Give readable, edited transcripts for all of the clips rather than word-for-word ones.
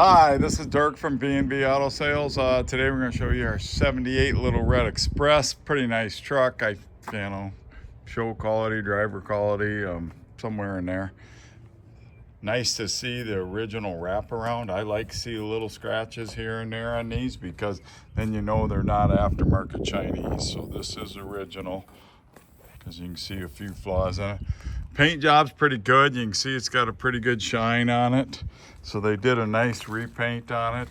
Hi, this is Dirk from B&B Auto Sales. Today we're going to show you our 78 Lil Red Express. Pretty nice truck. Show quality, driver quality, somewhere in there. Nice to see the original wraparound. I like to see little scratches here and there on these because then you know they're not aftermarket Chinese. So this is original because you can see a few flaws in it. Paint job's pretty good. You can see it's got a pretty good shine on it. So they did a nice repaint on it.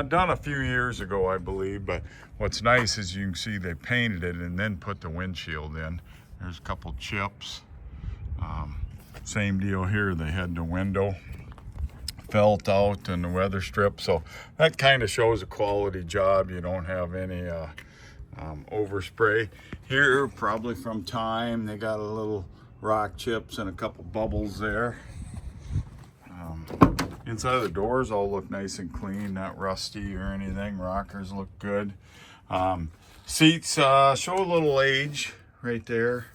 Done a few years ago, I believe, but what's nice is you can see they painted it and then put the windshield in. There's a couple chips. Same deal here. They had the window felt out and the weather strip. So that kind of shows a quality job. You don't have any overspray. Here, probably from time, they got a little rock chips and a couple bubbles there. Inside of the doors all look nice and clean, not rusty or anything. Rockers look good. Seats show a little age right there.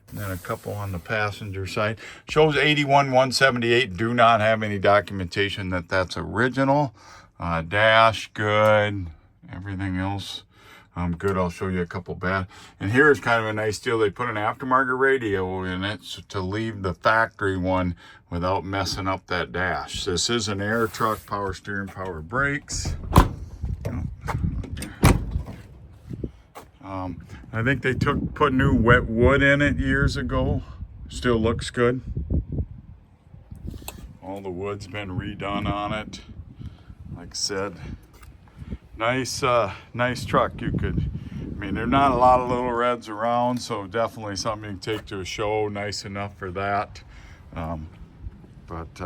And then a couple on the passenger side. Shows 81,178. Do not have any documentation that that's original. Dash, good. Everything else, good. I'll show you a couple bad. And here's kind of a nice deal. They put an aftermarket radio in it to leave the factory one without messing up that dash. This is an air truck, power steering, power brakes. I think they put new wet wood in it years ago. Still looks good. All the wood's been redone on it. Like I said, nice truck. There are not a lot of Lil Reds around, so definitely something you can take to a show. Nice enough for that. But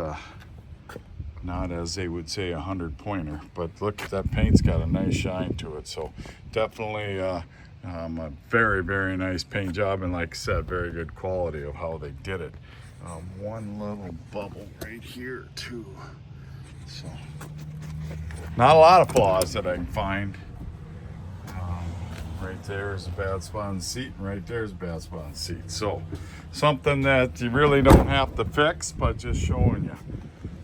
not, as they would say, a 100-pointer. But look, that paint's got a nice shine to it. So definitely a very, very nice paint job. And like I said, very good quality of how they did it. One little bubble right here too. So not a lot of flaws that I can find. Right there is a bad spot on the seat, and right there is a bad spot on the seat. So something that you really don't have to fix, but just showing you.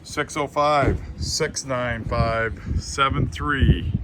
605-695-73